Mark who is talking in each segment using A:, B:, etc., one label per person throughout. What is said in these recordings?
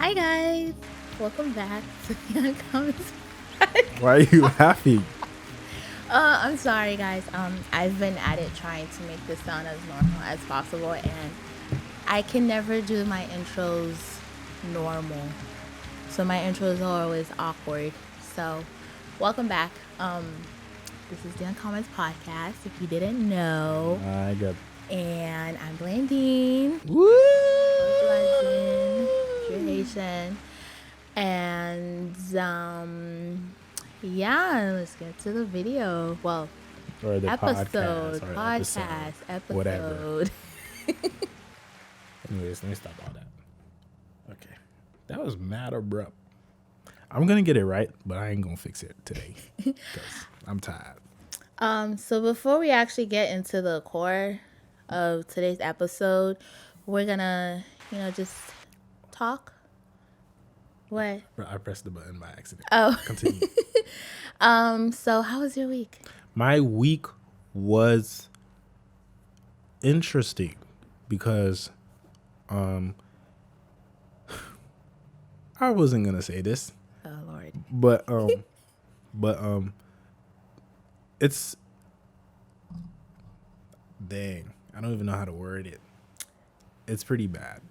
A: Hi guys, welcome back to the Uncommons.
B: Why are you laughing?
A: I'm sorry guys. I've been at it trying to make this sound as normal as possible, and I can never do my intros normal. So my intros are always awkward. So, welcome back. This is the Uncommons podcast. If you didn't know,
B: I got
A: and I'm Blandine.
B: woo.
A: You're Haitian. And yeah, let's get to the video. Well,
B: Or the
A: episode,
B: podcast,
A: episode.
B: whatever. Anyways, let me stop all that. Okay, that was mad abrupt. I'm gonna get it right, but I ain't gonna fix it today because I'm tired.
A: So before we actually get into the core of today's episode, we're gonna, just talk. What?
B: I pressed the button by accident.
A: Oh.
B: Continue.
A: So how was your week?
B: My week was interesting because I wasn't gonna say this.
A: Oh Lord.
B: But it's dang, I don't even know how to word it. It's pretty bad.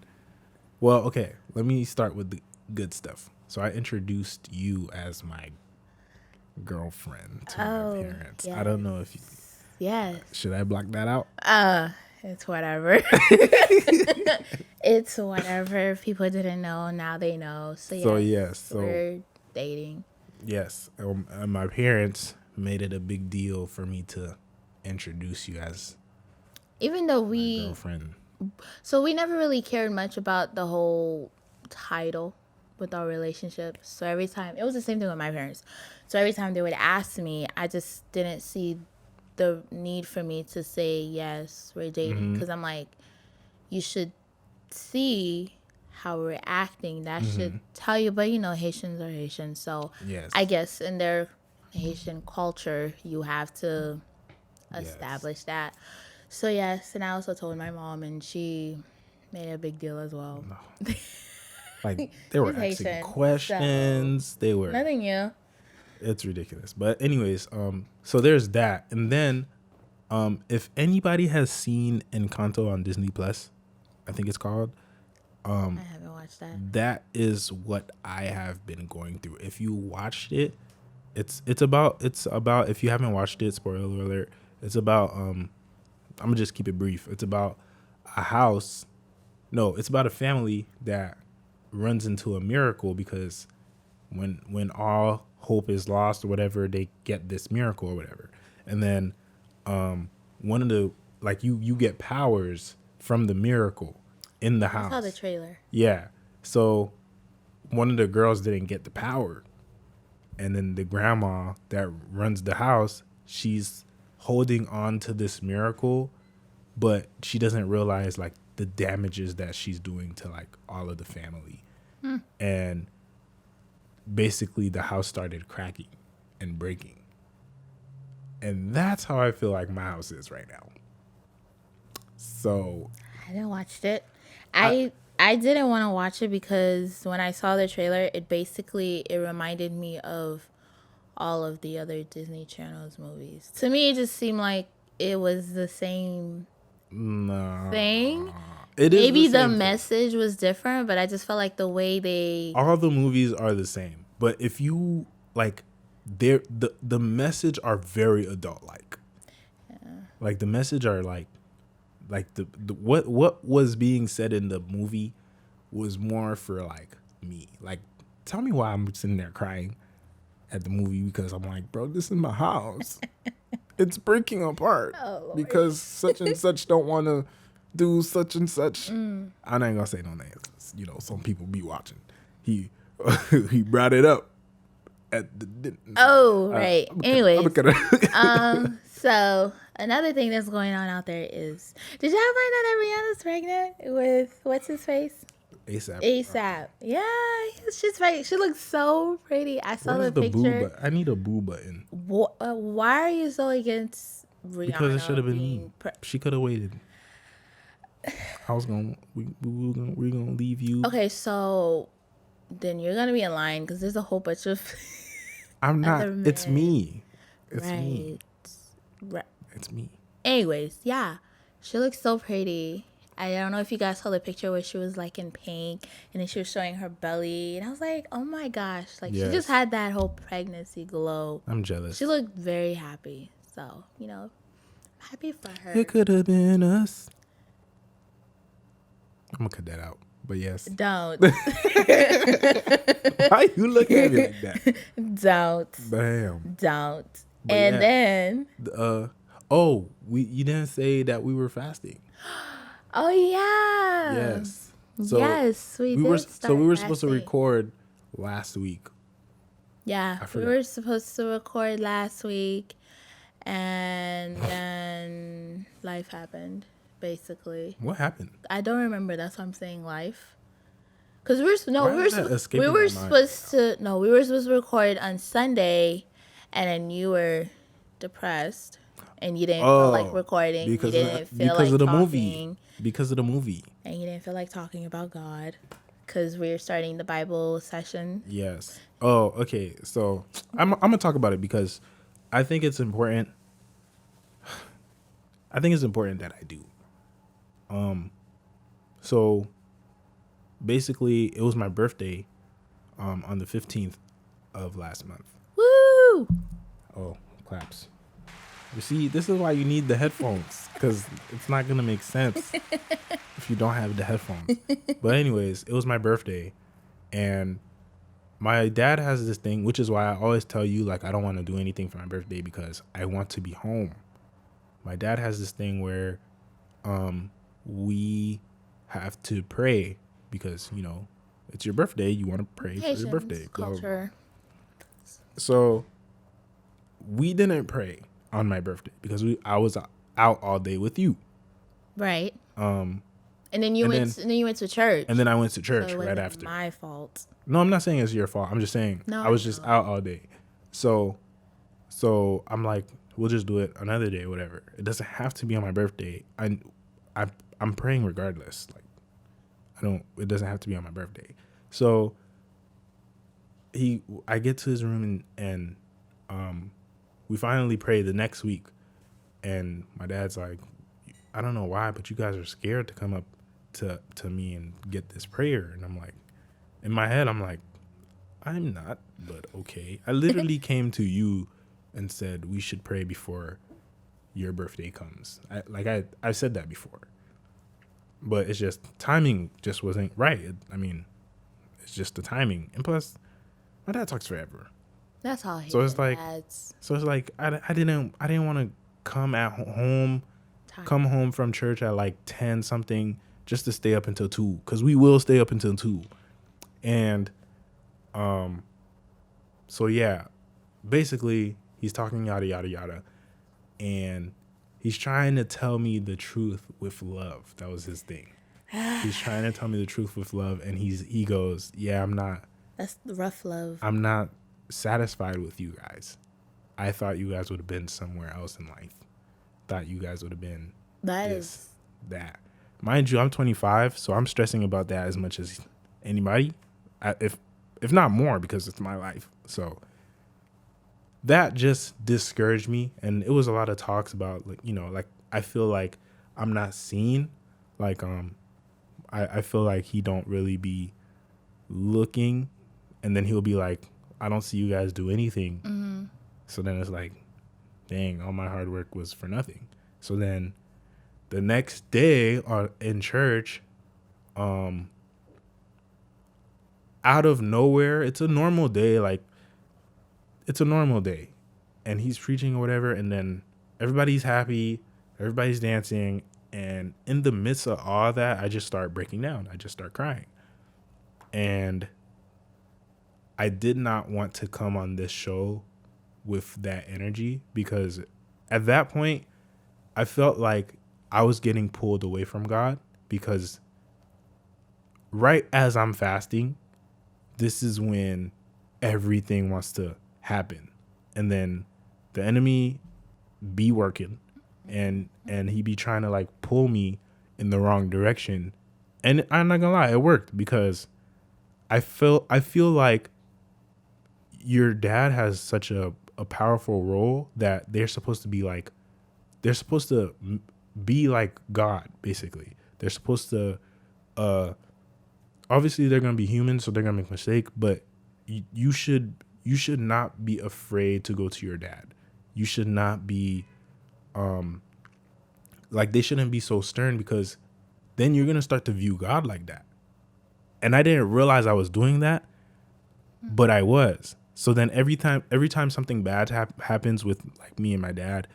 B: Well, okay, let me start with the good stuff. So I introduced you as my girlfriend to my parents.
A: yes.
B: I don't know if you
A: Yes.
B: should I block that out?
A: It's whatever. It's whatever. If people didn't know, now they know. So we're dating.
B: Yes, and my parents made it a big deal for me to introduce you as
A: Even though
B: my girlfriend.
A: so we never really cared much about the whole title with our relationship. So every time, it was the same thing with my parents. So every time they would ask me, I just didn't see the need for me to say, yes, we're dating. Because I'm like, you should see how we're acting. That should tell you. But, Haitians are Haitians. So
B: Yes.
A: I guess in their Haitian culture, you have to establish that. So, yes. And I also told my mom, and she made a big deal as well.
B: Like they were
A: She's
B: asking
A: Haitian,
B: questions. They were
A: Nothing new.
B: It's ridiculous. But anyways, so there's that. And then if anybody has seen Encanto on Disney Plus, I think it's called,
A: I haven't watched that.
B: that is what I have been going through. If you watched it, it's about if you haven't watched it, spoiler alert, it's about I'm gonna just keep it brief. It's about it's about a family that runs into a miracle because when all hope is lost or whatever, they get this miracle or whatever. And then one of the you get powers from the miracle in the house.
A: I saw the trailer.
B: Yeah. So one of the girls didn't get the power. And then the grandma that runs the house, she's holding on to this miracle, but she doesn't realize like the damages that she's doing to like all of the family. And basically the house started cracking and breaking. And that's how I feel like my house is right now. So
A: I didn't watch it. I didn't want to watch it because when I saw the trailer, it reminded me of all of the other Disney Channel's movies. To me, it just seemed like it was the same thing.
B: it is
A: Maybe the
B: same thing.
A: message was different, but I just felt like the way
B: All the movies are the same. But if you like the message are very adult like. Like the message are like the what was being said in the movie was more for like me. Like tell me why I'm sitting there crying at the movie because I'm like, bro, this is my house. It's breaking apart because such and such don't want to do such and such. I'm not gonna say no names. Some people be watching. He brought it up at the.
A: right. Anyways, so another thing that's going on out there is, did y'all find out that Rihanna's pregnant with what's his face? ASAP. Yeah, she's pregnant. She looks so pretty. I saw the picture.
B: I need a boo button.
A: Why are you so against Rihanna?
B: Because it should have been me. She could have waited. I was gonna we're gonna leave you.
A: Okay, so then you're gonna be in line because there's a whole bunch of
B: I'm not.
A: other
B: It's
A: men.
B: me. It's me.
A: Right.
B: It's me.
A: Anyways, yeah, she looks so pretty. I don't know if you guys saw the picture where she was like in pink and then she was showing her belly, and I was like, oh my gosh, like she
B: Yes.
A: just had that whole pregnancy glow.
B: I'm jealous.
A: She looked very happy, so I'm happy for her.
B: It could have been us. I'm gonna cut that out. But yes.
A: Don't.
B: Why you look at me like that?
A: Don't.
B: Damn.
A: Don't.
B: But
A: And
B: yeah.
A: then,
B: You didn't say that we were fasting.
A: oh yeah.
B: Yes. So
A: yes, we
B: we were
A: did start
B: we were supposed to
A: fasting.
B: record last week.
A: Yeah,
B: I
A: we
B: forgot.
A: were supposed to record last week, and then life happened, basically.
B: What happened?
A: I don't remember. That's why I'm saying life. Cause we were
B: Why is that escaping my mind
A: supposed to record on Sunday, and then you were depressed, and you didn't feel like recording. You didn't feel like
B: of the
A: talking,
B: movie. Because of the movie.
A: and you didn't feel like talking about God, cause we were starting the Bible session.
B: Yes. Oh, okay. So I'm gonna talk about it because I think it's important. I think it's important that I do. So basically, it was my birthday, on the 15th of last month.
A: Woo!
B: Oh, claps. You see, this is why you need the headphones, because it's not gonna make sense if you don't have the headphones. But anyways, it was my birthday, and my dad has this thing, which is why I always tell you, like, I don't want to do anything for my birthday because I want to be home. My dad has this thing where we have to pray because, it's your birthday. You want to pray for your birthday. Blah, blah, blah.
A: Culture.
B: So we didn't pray on my birthday because I was out all day with you.
A: Right. And then you went to church.
B: And then I went to
A: So
B: church
A: it
B: right
A: wasn't
B: after.
A: my fault.
B: No, I'm not saying it's your fault. I'm just saying
A: No,
B: I was
A: I
B: just
A: know.
B: out all day. So I'm like, we'll just do it another day, whatever. It doesn't have to be on my birthday. I'm praying regardless. Like, it doesn't have to be on my birthday. So I get to his room and we finally pray the next week. And my dad's like, I don't know why, but you guys are scared to come up to me and get this prayer. And I'm like, in my head, I'm like, I'm not, but okay. I literally came to you and said we should pray before your birthday comes. I've said that before, but it's just timing just wasn't right. It's just the timing, and plus, my dad talks forever.
A: That's all he
B: So it's
A: did,
B: like-
A: dads.
B: So it's like I didn't want to come come home from church at like 10 something just to stay up until 2, because we will stay up until 2. And so yeah, basically he's talking yada yada yada, and he's trying to tell me the truth with love. That was his thing. He's trying to tell me the truth with love, and he goes, yeah,
A: That's the rough love.
B: I'm not satisfied with you guys. I thought you guys would have been somewhere else in life. Thought you guys would have been
A: That
B: this,
A: is
B: that. Mind you, I'm 25, so I'm stressing about that as much as anybody, if not more, because it's my life. So that just discouraged me, and it was a lot of talks about like I feel like I'm not seen, like I feel like he don't really be looking, and then he'll be like, I don't see you guys do anything.
A: Mm-hmm.
B: So then it's like, dang, all my hard work was for nothing. So then the next day in church, out of nowhere, it's a normal day, and he's preaching or whatever, and then everybody's happy, everybody's dancing, and in the midst of all that, I just start breaking down. I just start crying. And I did not want to come on this show with that energy, because at that point I felt like I was getting pulled away from God, because right as I'm fasting, this is when everything wants to happen, and then the enemy be working, and he be trying to like pull me in the wrong direction. And I'm not gonna lie, it worked, because I feel like your dad has such a powerful role that they're supposed to be like God, basically. They're supposed to uh obviously they're gonna be human, so they're gonna make mistakes, but you should not be afraid to go to your dad. You should not be like, they shouldn't be so stern, because then you're gonna start to view God like that. And I didn't realize I was doing that, but I was. So then every time something bad happens with like me and my dad,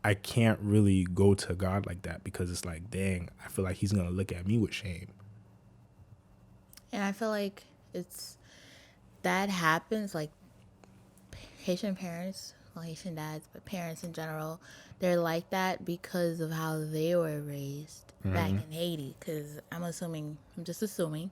B: I can't really go to God like that, because it's like, dang, I feel like he's gonna look at me with shame.
A: And I feel like that happens, like Haitian parents, well, Haitian dads, but parents in general, they're like that because of how they were raised back in Haiti. Because I'm just assuming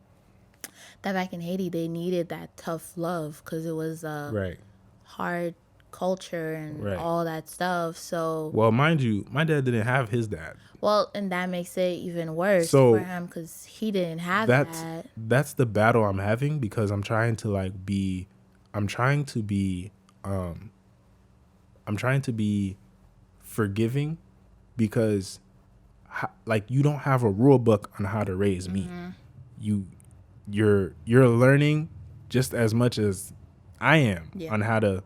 A: that back in Haiti, they needed that tough love because it was a
B: Right.
A: hard culture and
B: Right.
A: all that stuff. So,
B: Well, mind you, my dad didn't have his dad.
A: well, and that makes it even worse
B: So
A: for him because he didn't have
B: that's
A: that.
B: that's the battle I'm having, because I'm trying to be forgiving, because like, you don't have a rule book on how to raise me. You're learning just as much as I am
A: Yeah.
B: on how to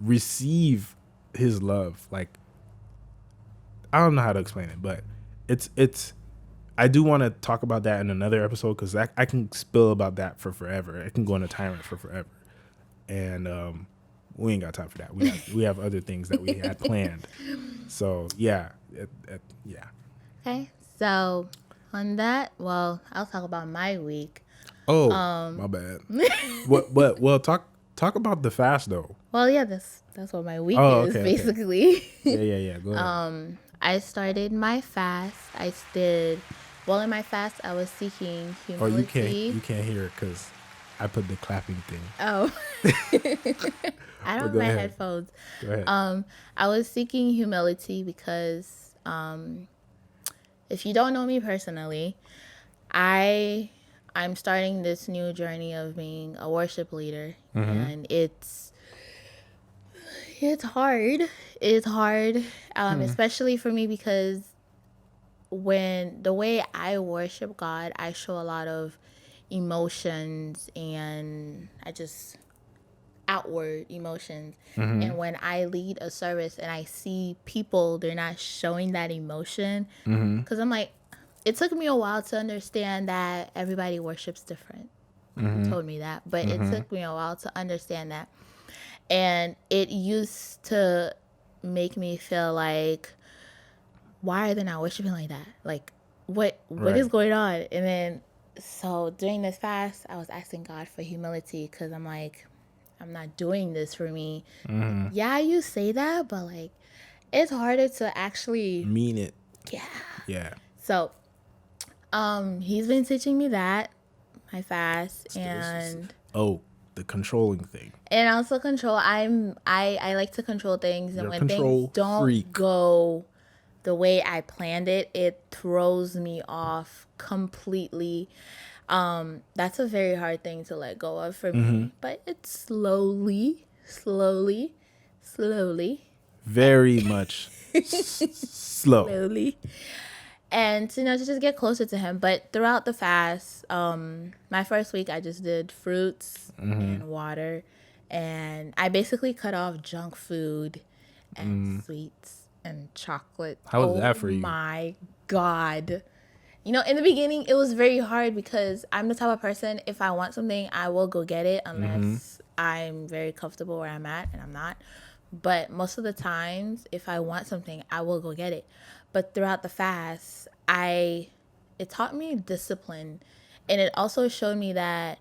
B: receive his love. Like, I don't know how to explain it, but it's I do want to talk about that in another episode, because I can spill about that for forever. I can go on a timer for forever, and we ain't got time for that. We have other things that we had planned. So yeah, yeah.
A: Okay. So, on that, well, I'll talk about my week.
B: Oh, my bad. Well, talk about the fast though.
A: Well, yeah, that's what my week
B: Oh,
A: is,
B: okay.
A: basically.
B: Yeah. Go ahead.
A: I started my fast. Well, in my fast, I was seeking
B: Oh,
A: humility.
B: you can't hear it because I put the clapping thing.
A: Oh. I don't have
B: go
A: my
B: ahead.
A: headphones.
B: Go ahead.
A: I was seeking humility because if you don't know me personally, I'm starting this new journey of being a worship leader, and it's hard. It's hard, especially for me, because when the way I worship God, I show a lot of emotions, and I just outward emotions. And when I lead a service and I see people, they're not showing that emotion, because I'm like, it took me a while to understand that everybody worships different. You told me that, but it took me a while to understand that. And it used to make me feel like, why are they not worshiping like that? Like, what is
B: Right.
A: going on? And then, so during this fast, I was asking God for humility, because I'm like, I'm not doing this for me. Yeah, you say that, but like, it's harder to actually,
B: Mean it.
A: yeah.
B: Yeah.
A: So, he's been teaching me that, my fast, and
B: Oh, the controlling thing.
A: also control. I like to control things, and
B: You're a
A: when
B: control
A: things don't
B: freak.
A: go the way I planned it, it throws me off completely. That's a very hard thing to let go of for me, but it's slowly.
B: Very much slow.
A: Slowly. And to just get closer to him. But throughout the fast, my first week I just did fruits and water, and I basically cut off junk food and sweets and chocolate.
B: How was that for you?
A: Oh my God. You know, in the beginning, it was very hard because I'm the type of person, if I want something, I will go get it unless I'm very comfortable where I'm at, and I'm not. But most of the times, if I want something, I will go get it. But throughout the fast, it taught me discipline. And it also showed me that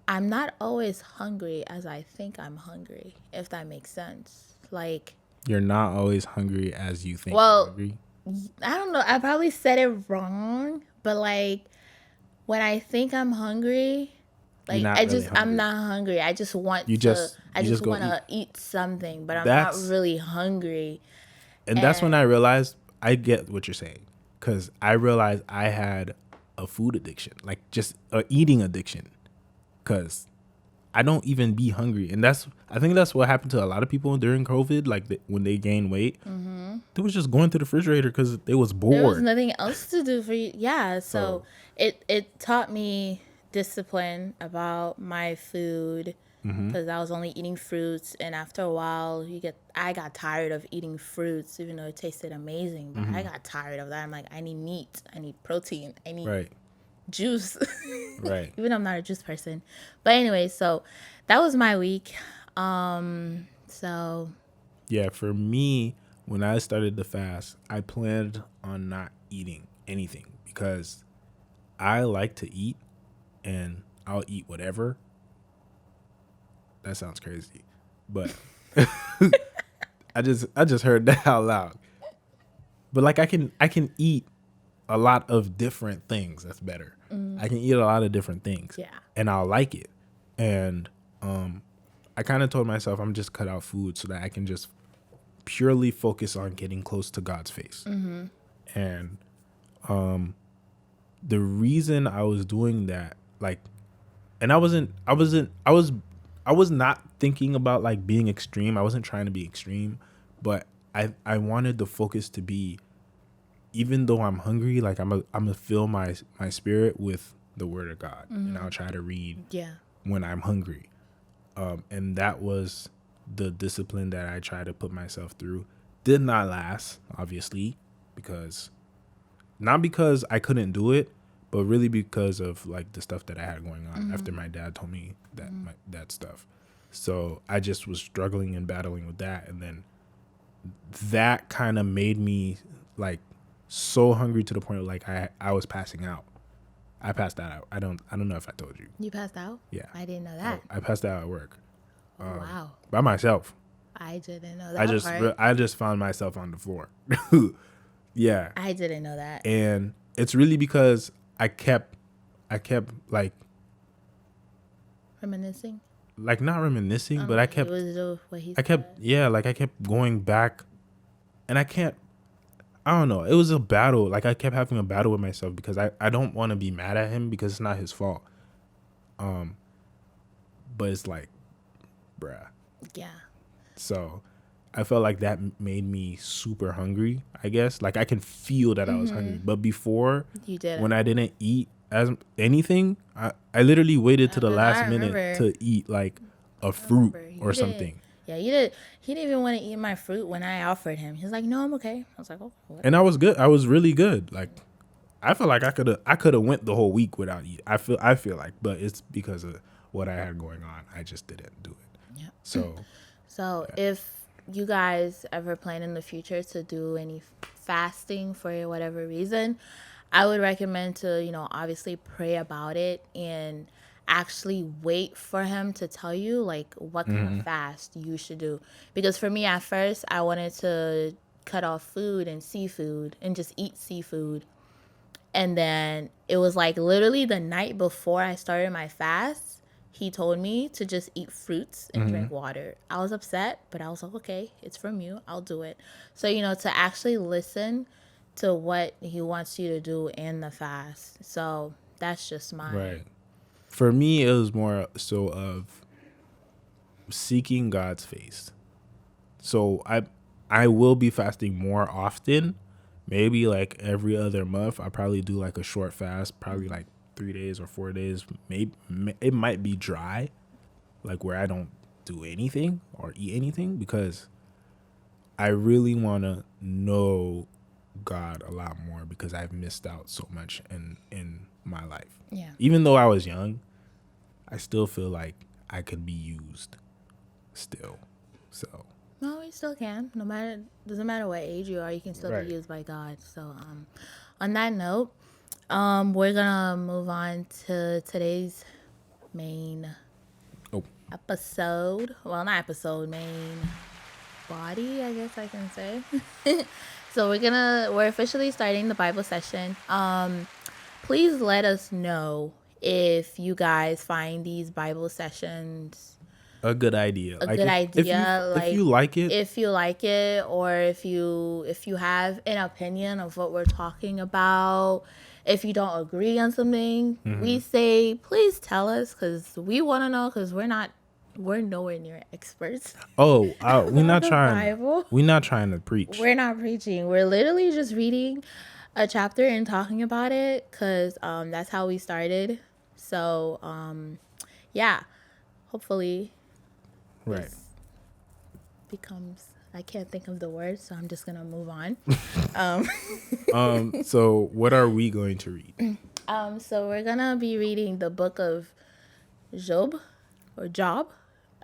A: I'm not always hungry as I think I'm hungry, if that makes sense. Like,
B: You're not always hungry as you think.
A: Well,
B: you're hungry.
A: I don't know. I probably said it wrong, but like, when I think I'm hungry, like,
B: You're not really
A: I'm
B: hungry.
A: not hungry. I just want
B: You
A: to,
B: just-
A: I
B: you
A: just
B: just go
A: want to eat something, but I'm
B: That's-
A: not really hungry.
B: And that's when I realized I get what you're saying, because I realized I had a food addiction, like just a eating addiction, because I don't even be hungry, and I think that's what happened to a lot of people during COVID. Like when they gained weight, they was just going to the refrigerator because they was
A: There was
B: bored.
A: nothing else to do for you. Yeah, so
B: So
A: it taught me discipline about my food because I was only eating fruits, and after a while, I got tired of eating fruits, even though it tasted amazing. But I got tired of that. I'm like, I need meat, I need protein, I need
B: right,
A: juice.
B: right.
A: Even though I'm not a juice person. But anyway, so that was my week. So
B: Yeah, for me, when I started the fast, I planned on not eating anything because I like to eat and I'll eat whatever. That sounds crazy, but I just heard that out loud. But like I can eat a lot of different things. That's better. I can eat a lot of different things.
A: Yeah.
B: And I'll like it. And I kind of told myself I'm just cut out food so that I can just purely focus on getting close to God's face. And the reason I was doing that, like, and I was not thinking about like being extreme. I wasn't trying to be extreme, but I wanted the focus to be, even though I'm hungry, like I'm gonna fill my spirit with the word of God, and I'll try to read
A: yeah.
B: when I'm hungry. And that was the discipline that I tried to put myself through. Did not last, obviously, not because I couldn't do it, but really because of like the stuff that I had going on after my dad told me that stuff. So I just was struggling and battling with that, and then that kind of made me like so hungry to the point of like I was passing out. I passed out. I don't know if I told you.
A: You passed out?
B: Yeah.
A: I didn't know that.
B: I passed out at work
A: Wow.
B: by myself.
A: I didn't know that part.
B: I just found myself on the floor. Yeah.
A: I didn't know that.
B: And it's really because I kept like
A: Reminiscing?
B: not reminiscing, but I
A: It
B: kept
A: was what he
B: I kept I kept going back, and I don't know. It was a battle. Like I kept having a battle with myself because I don't want to be mad at him because it's not his fault. But it's like, bruh.
A: Yeah.
B: So I felt like that made me super hungry, I guess. Like I can feel that I was hungry. But before,
A: You did.
B: when I didn't eat as anything, I literally waited to the last minute
A: remember.
B: to eat like a fruit
A: You
B: or
A: did.
B: something.
A: Yeah, you did. He didn't even want to eat my fruit when I offered him. He was like, "No, I'm okay." I was like, "Oh, what?"
B: And I was good. I was really good. Like I feel like I could have went the whole week without eating. I feel like, but it's because of what I had going on. I just didn't do it.
A: Yeah.
B: So
A: If you guys ever plan in the future to do any fasting for whatever reason, I would recommend to, obviously pray about it and actually wait for him to tell you like what kind of fast you should do. Because for me at first, I wanted to cut off food and seafood and just eat seafood. And then it was like literally the night before I started my fast, he told me to just eat fruits and drink water. I was upset, but I was like, okay, it's from you. I'll do it. So, to actually listen to what he wants you to do in the fast. So that's just my.
B: right. For me, it was more so of seeking God's face. So I will be fasting more often. Maybe like every other month. I probably do like a short fast, probably like 3 days or 4 days. Maybe it might be dry, like where I don't do anything or eat anything, because I really want to know God a lot more because I've missed out so much in my life.
A: Yeah.
B: Even though I was young, I still feel like I could be used still. So
A: No, you still can. Doesn't matter what age you are, you can still
B: Right.
A: be used by God. So, on that note, we're gonna move on to today's main
B: Oh.
A: episode. Well, not episode, main body, I guess I can say. So we're officially starting the Bible session. Please let us know if you guys find these Bible sessions
B: a good idea.
A: a good idea.
B: If you like it,
A: if you like it, or if you have an opinion of what we're talking about, if you don't agree on something, we say, please tell us, because we want to know, because we're nowhere near experts.
B: We're not
A: the
B: trying.
A: Bible.
B: We're not trying to preach.
A: We're not preaching. We're literally just reading a chapter and talking about it, because that's how we started. So, yeah, hopefully
B: Right.
A: this becomes, I can't think of the word, so I'm just going to move on.
B: So what are we going to read?
A: So we're going to be reading the book of Job or Job.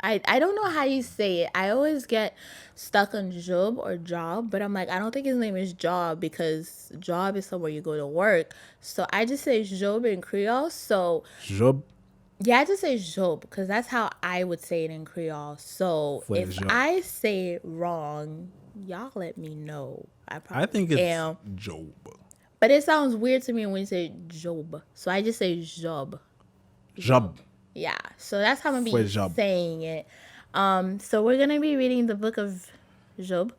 A: I don't know how you say it. I always get stuck on Job or Job, but I'm like, I don't think his name is Job, because job is somewhere you go to work. So I just say Job in Creole. So
B: Job.
A: yeah, I just say Job, because that's how I would say it in Creole. So
B: Foi
A: if
B: Job.
A: I say it wrong, y'all let me know.
B: I think it's
A: am.
B: Job.
A: But it sounds weird to me when you say Job. So I just say Job.
B: Job.
A: Yeah, so that's how I'm
B: Foi
A: gonna be
B: Job.
A: saying it. So we're gonna be reading the book of Job.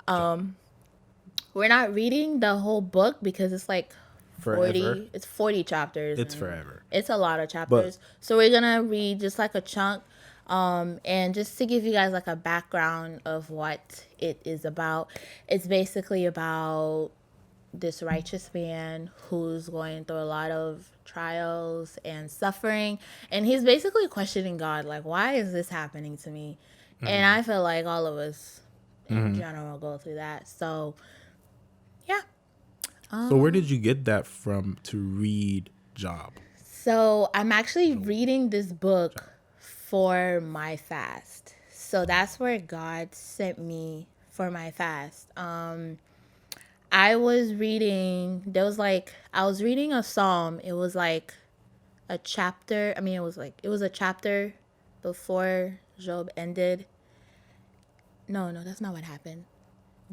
A: We're not reading the whole book, because it's like 40.
B: Forever.
A: It's 40 chapters.
B: It's
A: and
B: forever.
A: It's a lot of chapters. So we're gonna read just like a chunk, and just to give you guys like a background of what it is about. It's basically about this righteous man who's going through a lot of trials and suffering, and he's basically questioning God, like, why is this happening to me? And I feel like all of us in general go through that. So yeah.
B: So where did you get that from to read Job?
A: So I'm actually reading this book for my fast. So that's where God sent me for my fast. I was reading, I was reading a psalm. It was like a chapter. I mean, it was a chapter before Job ended. No, that's not what happened.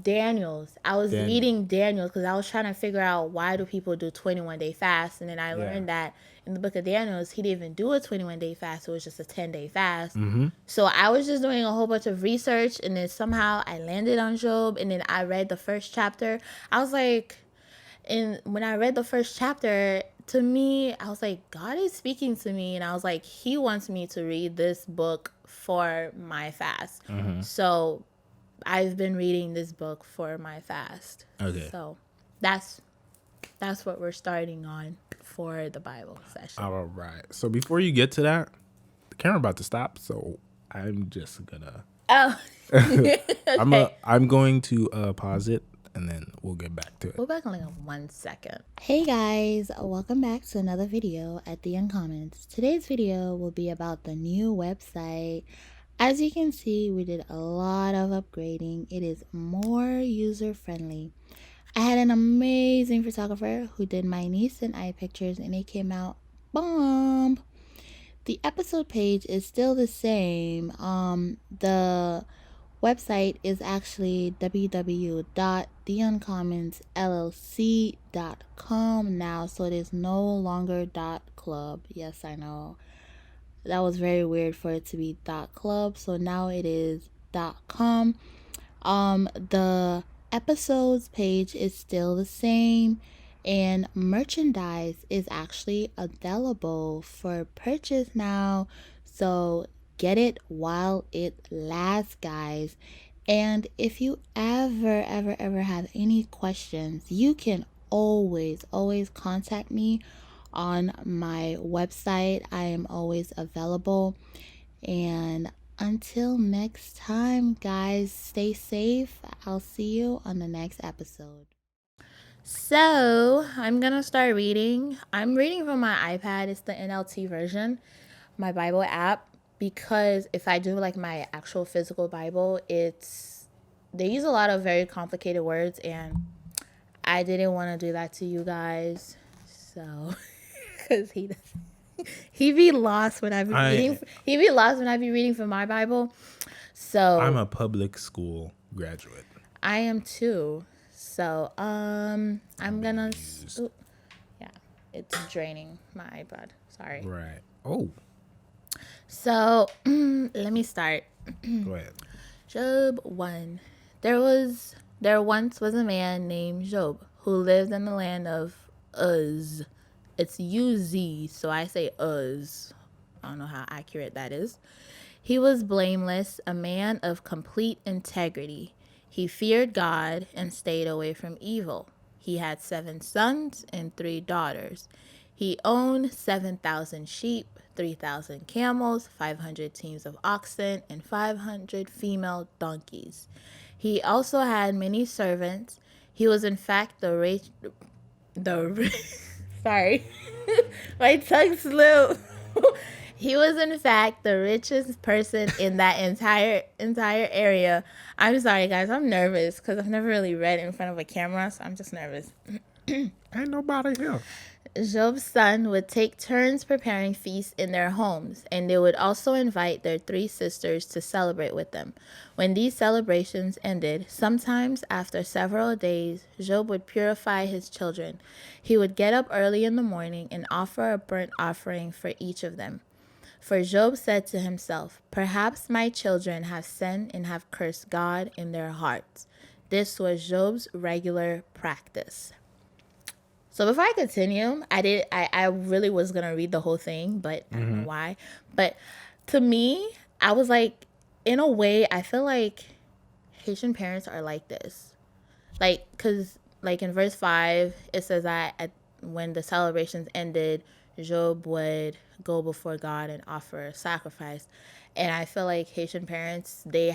A: Daniel's. I was
B: Daniel.
A: reading Daniel's, because I was trying to figure out, why do people do 21-day fast? And then I learned that in the book of Daniel's, he didn't even do a 21-day fast. It was just a 10-day fast. So I was just doing a whole bunch of research, and then somehow I landed on Job, and then I read the first chapter. I was like, and when I read the first chapter, to me, I was like, God is speaking to me. And I was like, he wants me to read this book for my fast. So I've been reading this book for my fast.
B: Okay.
A: So that's what we're starting on for the Bible session.
B: All right. So before you get to that, the camera about to stop. So I'm just gonna.
A: Oh. Okay.
B: I'm going to pause it, and then we'll get back to it.
A: We'll back in like 1 second. Hey guys, welcome back to another video at The Uncommons. Today's video will be about the new website. As you can see, we did a lot of upgrading. It is more user friendly. I had an amazing photographer who did my niece and I pictures, and it came out bomb. The episode page is still the same. The website is actually www.theuncommonsllc.com now, so it is no longer .club. Yes, I know. That was very weird for it to be .club, so now it is .com. The episodes page is still the same, and merchandise is actually available for purchase now, so get it while it lasts, guys. And if you ever have any questions, you can always contact me on my website. I am always available. And until next time, guys, stay safe. I'll see you on the next episode. So I'm gonna start reading. I'm reading from my iPad. It's the NLT version, my Bible app, because if I do like my actual physical Bible, they use a lot of very complicated words, and I didn't want to do that to you guys. So because he be lost when I be reading. He be lost when I be reading from my Bible. So
B: I'm a public school graduate.
A: I am too. So I'm gonna. Yeah, it's draining my iPad. Sorry.
B: Right. Oh.
A: So let me start.
B: Go ahead.
A: Job 1. There once was a man named Job who lived in the land of Uz. It's UZ, so I say Uz. I don't know how accurate that is. He was blameless, a man of complete integrity. He feared God and stayed away from evil. He had 7 sons and 3 daughters. He owned 7,000 sheep, 3,000 camels, 500 teams of oxen, and 500 female donkeys. He also had many servants. He was in fact the sorry, my tongue slipped. He was in fact the richest person in that entire area. I'm sorry, guys. I'm nervous because I've never really read in front of a camera, so I'm just nervous.
B: Ain't nobody here.
A: Job's son would take turns preparing feasts in their homes, and they would also invite their 3 sisters to celebrate with them. When these celebrations ended, sometimes after several days, Job would purify his children. He would get up early in the morning and offer a burnt offering for each of them. For Job said to himself, "Perhaps my children have sinned and have cursed God in their hearts." This was Job's regular practice. So before I continue, I really was gonna read the whole thing, but I don't know why. But to me, I was like, in a way, I feel like Haitian parents are like this. Like, cause like in verse 5, it says that when the celebrations ended, Job would go before God and offer a sacrifice. And I feel like Haitian parents, they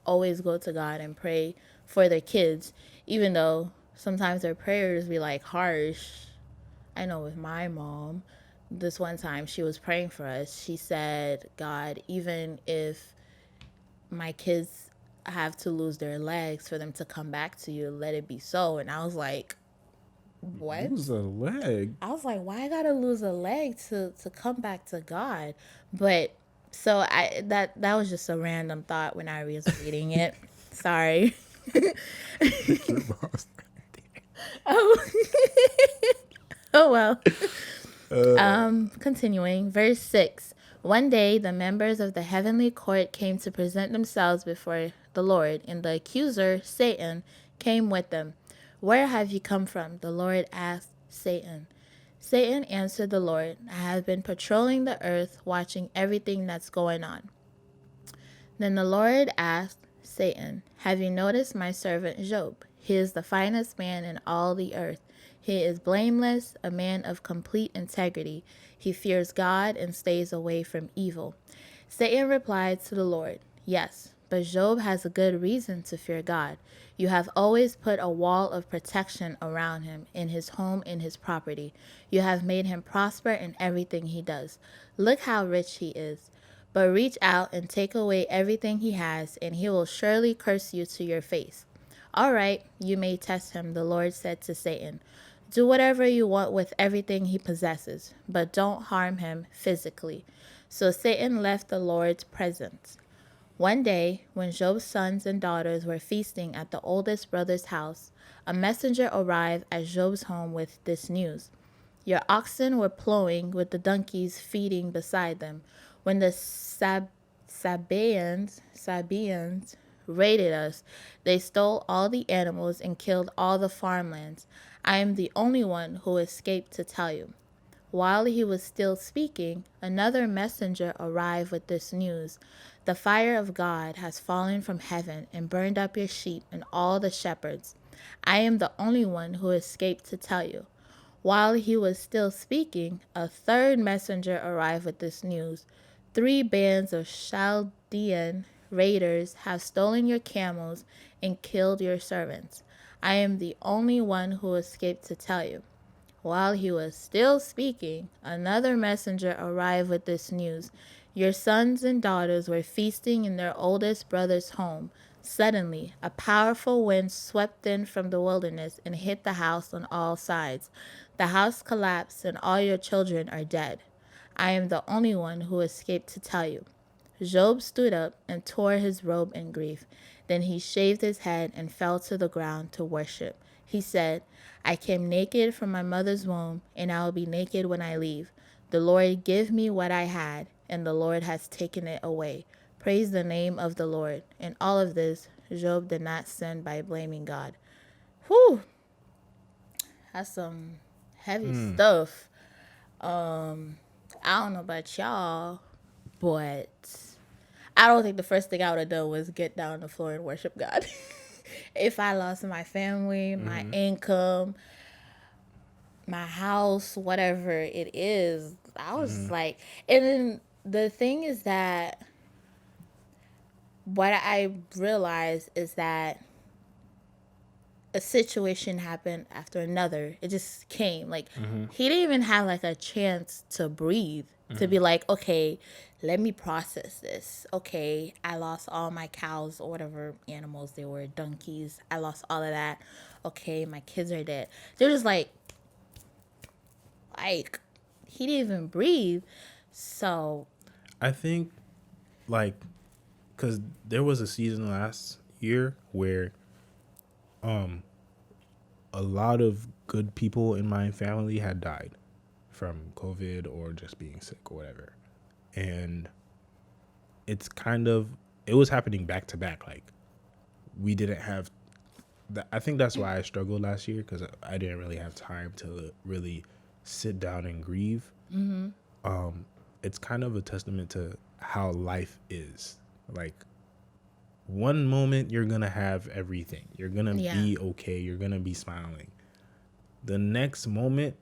A: always go to God and pray for their kids, even though sometimes their prayers be like harsh. I know with my mom, this one time she was praying for us. She said, "God, even if my kids have to lose their legs for them to come back to you, let it be so." And I was like, what?
B: Lose a leg.
A: I was like, why I gotta lose a leg to come back to God? But so that was just a random thought when I was reading it. Sorry. Oh. Oh well. Continuing, verse 6. One day the members of the heavenly court came to present themselves before the Lord, and the accuser, Satan, came with them. "Where have you come from?" the Lord asked Satan. Satan answered the Lord, "I have been patrolling the earth, watching everything that's going on." Then the Lord asked Satan, "Have you noticed my servant Job? He is the finest man in all the earth. He is blameless, a man of complete integrity. He fears God and stays away from evil." Satan replied to the Lord, "Yes, but Job has a good reason to fear God. You have always put a wall of protection around him, in his home, in his property. You have made him prosper in everything he does. Look how rich he is. But reach out and take away everything he has, and he will surely curse you to your face." "All right, you may test him," the Lord said to Satan. "Do whatever you want with everything he possesses, but don't harm him physically." So Satan left the Lord's presence. One day, when Job's sons and daughters were feasting at the oldest brother's house, a messenger arrived at Job's home with this news: "Your oxen were plowing with the donkeys feeding beside them, when the Sabaeans raided us. They stole all the animals and killed all the farmlands. I am the only one who escaped to tell you." While he was still speaking, another messenger arrived with this news: "The fire of God has fallen from heaven and burned up your sheep and all the shepherds. I am the only one who escaped to tell you." While he was still speaking, a third messenger arrived with this news: "3 bands of Chaldean raiders have stolen your camels and killed your servants. I am the only one who escaped to tell you." While he was still speaking, another messenger arrived with this news: "Your sons and daughters were feasting in their oldest brother's home. Suddenly, a powerful wind swept in from the wilderness and hit the house on all sides. The house collapsed and all your children are dead. I am the only one who escaped to tell you." Job stood up and tore his robe in grief. Then he shaved his head and fell to the ground to worship. He said, "I came naked from my mother's womb, and I will be naked when I leave. The Lord gave me what I had, and the Lord has taken it away. Praise the name of the Lord." In all of this, Job did not sin by blaming God. Whew. That's some heavy stuff. I don't know about y'all, but I don't think the first thing I would have done was get down on the floor and worship God. If I lost my family, my income, my house, whatever it is, I was just like, and then the thing is that what I realized is that a situation happened after another. It just came. Like, he didn't even have like a chance to breathe, to be like, okay, let me process this. Okay, I lost all my cows or whatever animals they were, donkeys. I lost all of that. Okay, my kids are dead. They're just like he didn't even breathe. So
B: I think, like, because there was a season last year where a lot of good people in my family had died from COVID or just being sick or whatever. And it's kind of, it was happening back to back. Like, we didn't have that. I think that's why I struggled last year, because I didn't really have time to really sit down and grieve. It's kind of a testament to how life is. Like, one moment you're gonna have everything, you're gonna be okay, you're gonna be smiling. The next moment,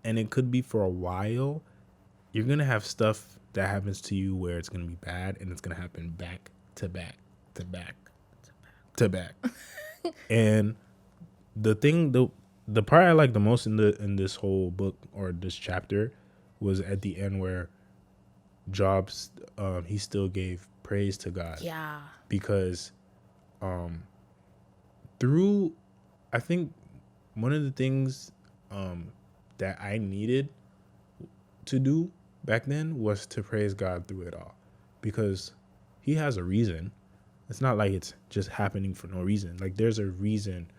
B: and it could be for a while, you're gonna have stuff that happens to you where it's gonna be bad, and it's gonna happen back to back to back to back. And the part I like the most in this whole book or this chapter was at the end where Jobs, he still gave praise to God.
A: yeah,
B: Because through, I think one of the things that I needed to do back then was to praise God through it all, because he has a reason. It's not like it's just happening for no reason. Like, there's a reason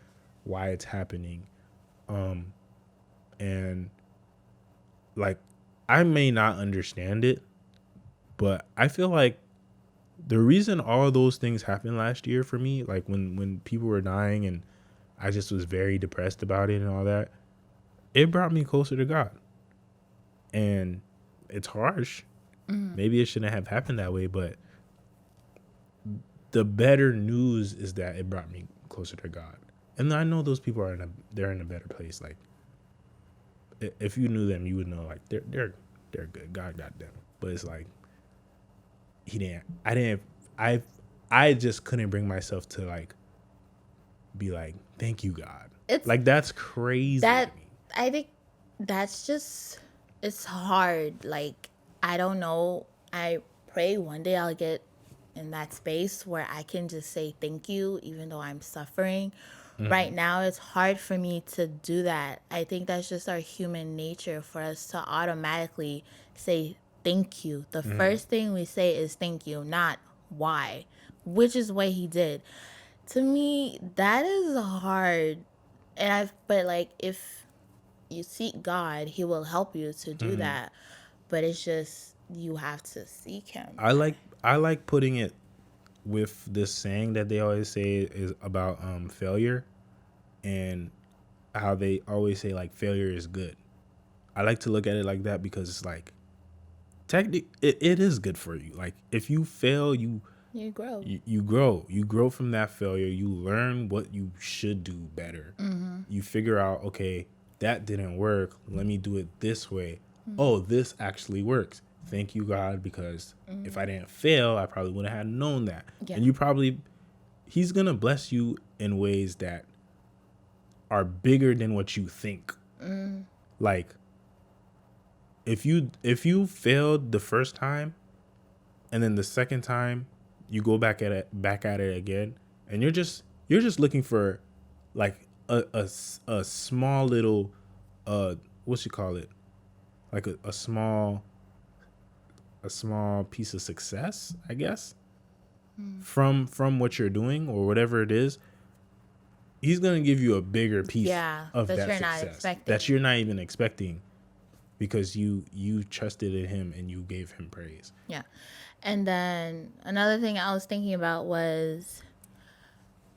B: why it's happening. And like, I may not understand it, but I feel like the reason all those things happened last year for me, like when people were dying and I just was very depressed about it and all that, it brought me closer to God. And it's harsh. Maybe it shouldn't have happened that way, but the better news is that it brought me closer to God. And I know those people are they're in a better place. Like, if you knew them, you would know, like, they're good. God got them. But it's like, I just couldn't bring myself to, like, be like, thank you, God.
A: It's
B: like, that's crazy
A: that
B: to me.
A: I think that's just, it's hard. Like, I don't know. I pray one day I'll get in that space where I can just say thank you even though I'm suffering. Right now it's hard for me to do that. I think that's just our human nature, for us to automatically say thank you. The first thing we say is thank you, not why, which is what he did. To me, that is hard. But like, if you seek God, he will help you to do that. But it's just, you have to seek him.
B: I like putting it with this saying that they always say is about failure, and how they always say, like, failure is good. I like to look at it like that, because it's like, technically it is good for you. Like, if you fail,
A: You grow.
B: you grow from that failure. You learn what you should do better. You figure out, okay, that didn't work, let me do it this way. Oh, this actually works. Thank you, God, because if I didn't fail, I probably wouldn't have known that.
A: Yeah.
B: And he's gonna bless you in ways that are bigger than what you think. Like, if you failed the first time, and then the second time you go back at it again, and you're just looking for, like, a small little, what you call it, like a small piece of success, I guess, from what you're doing or whatever it is. He's gonna give you a bigger piece of
A: that
B: that
A: you're not
B: success
A: expecting.
B: that you're not even expecting, because you trusted in him and you gave him praise.
A: Yeah. And then another thing I was thinking about was,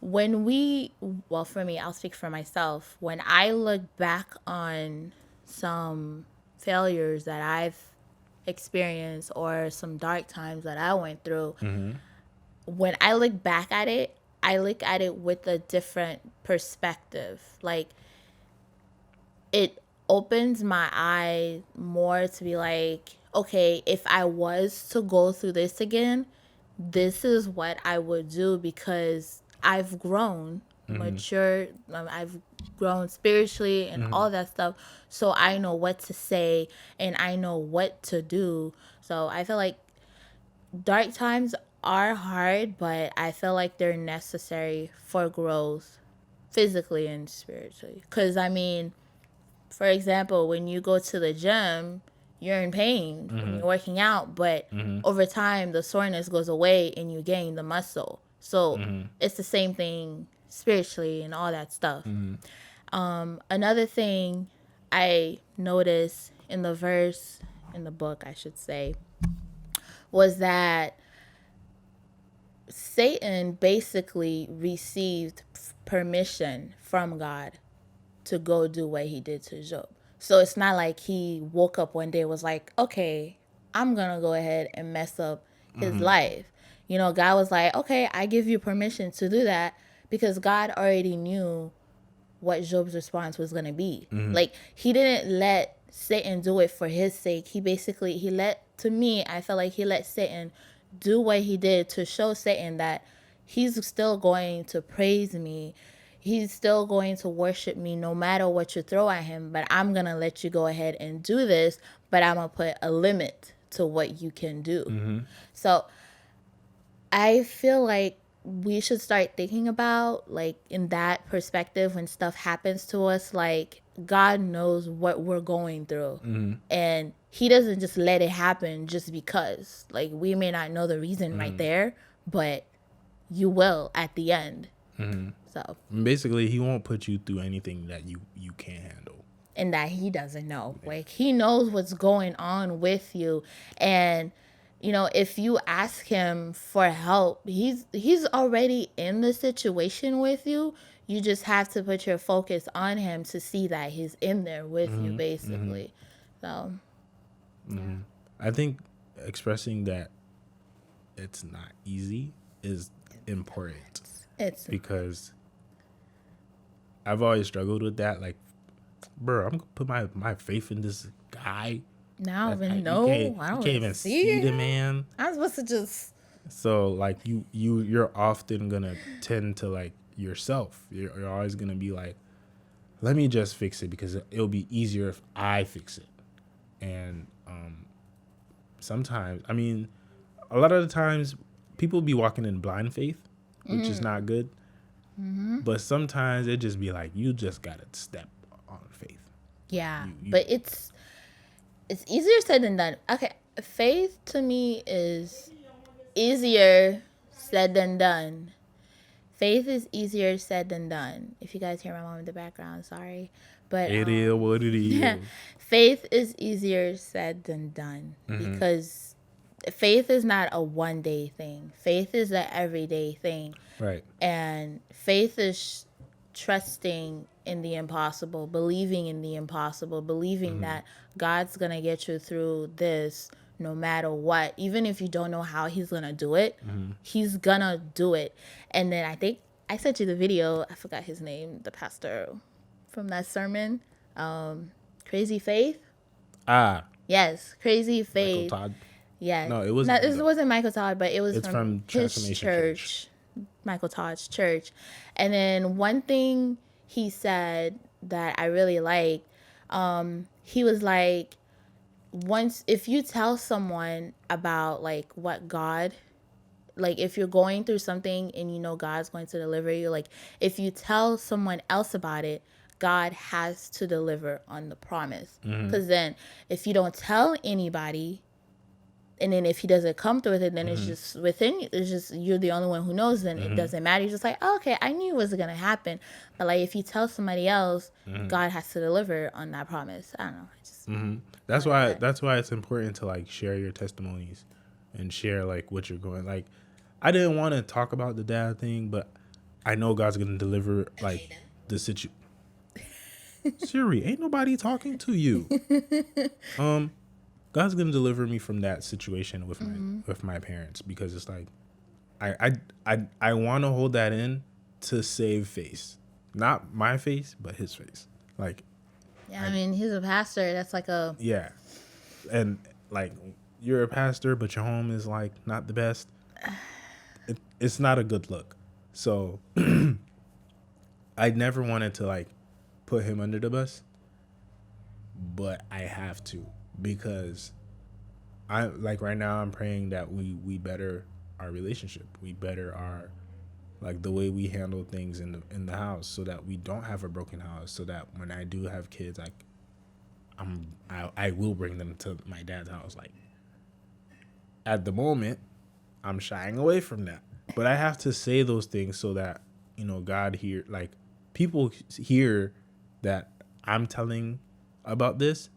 A: well, for me, I'll speak for myself. When I look back on some failures that I've experienced or some dark times that I went through, when I look back at it, I look at it with a different perspective. Like, it opens my eye more to be like, okay, if I was to go through this again, this is what I would do because I've grown, matured, I've grown spiritually and all that stuff. So I know what to say and I know what to do. So I feel like dark times are hard, but I feel like they're necessary for growth physically and spiritually. Because, I mean, for example, when you go to the gym, you're in pain when you're working out, but over time, the soreness goes away and you gain the muscle. So it's the same thing spiritually and all that stuff. Another thing I noticed in the book, I should say, was that Satan basically received permission from God to go do what he did to Job. So it's not like he woke up one day and was like, okay, I'm going to go ahead and mess up his life. You know, God was like, okay, I give you permission to do that because God already knew what Job's response was going to be. Like, he didn't let Satan do it for his sake. I felt like he let Satan do what he did to show Satan that he's still going to praise me. He's still going to worship me no matter what you throw at him, but I'm going to let you go ahead and do this, but I'm going to put a limit to what you can do. So I feel like we should start thinking about, like, in that perspective when stuff happens to us, like, God knows what we're going through. And he doesn't just let it happen just because. Like, we may not know the reason right there, but you will at the end. So
B: Basically, he won't put you through anything that you can't handle.
A: And that he doesn't know. Like, he knows what's going on with you. And, you know, if you ask him for help, he's already in the situation with you. You just have to put your focus on him to see that he's in there with you, basically. So,
B: I think expressing that it's not easy is important.
A: it's
B: Because I've always struggled with that. Like, bro, I'm gonna put my faith in this guy.
A: now
B: that
A: even know.
B: you
A: I don't
B: can't even see the man.
A: I'm supposed to just.
B: So like you're often gonna tend to like yourself. You're always gonna be like, let me just fix it because it'll be easier if I fix it. And sometimes, I mean, a lot of the times people be walking in blind faith, which is not good. But sometimes it just be like, you just gotta step on faith.
A: Yeah,
B: You-
A: but it's easier said than done. Okay, faith to me is easier said than done. Faith is easier said than done. If you guys hear my mom in the background, sorry, but
B: It is what it is.
A: faith is easier said than done because faith is not a one day thing. Faith is an everyday thing.
B: Right.
A: And faith is trusting in the impossible, believing in the impossible, believing that God's going to get you through this no matter what. Even if you don't know how he's going to do it, he's going to do it. And then I think I sent you the video. I forgot his name, the pastor from that sermon. Crazy Faith. Yes, Crazy
B: Michael
A: Faith.
B: Todd.
A: Yeah.
B: No, it wasn't.
A: It wasn't Michael Todd, but it was
B: It's from
A: his
B: Transformation
A: church, Michael Todd's church. And then one thing he said that I really liked, he was like, if you tell someone about like what God, like if you're going through something and you know God's going to deliver you, like if you tell someone else about it, God has to deliver on the promise. Because then if you don't tell anybody, and then if he doesn't come through with it, then it's just within you. It's just you're the only one who knows. Then it doesn't matter. You're just like, oh, okay, I knew it was gonna happen. But like if you tell somebody else, God has to deliver on that promise. I don't know. I just
B: That's why it's important to like share your testimonies and share like what you're going. Like, I didn't want to talk about the dad thing, but I know God's gonna deliver like the situation. Siri, ain't nobody talking to you. God's gonna deliver me from that situation with my parents, because it's like I want to hold that in to save face, not my face, but his face. Like,
A: Yeah, I mean, he's a pastor. That's like a
B: yeah, and like you're a pastor, but your home is like not the best. It's not a good look. So I never wanted to like put him under the bus, but I have to, because I like right now I'm praying that we better our relationship. We better our like the way we handle things in the house, so that we don't have a broken house, so that when I do have kids, I will bring them to my dad's house. Like at the moment, I'm shying away from that. But I have to say those things so that, God hear, like people hear that I'm telling about this,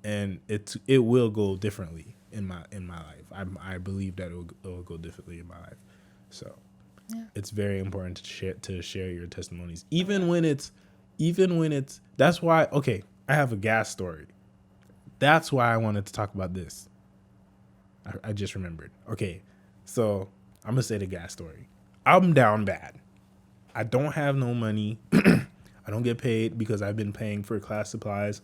B: and it will go differently in my life. I believe that it will go differently in my life. So it's very important to share your testimonies, even when it's that's why, okay, I have a gas story. That's why I wanted to talk about this. I just remembered. Okay, so I'm gonna say the gas story. I'm down bad. I don't have no money. I don't get paid because I've been paying for class supplies.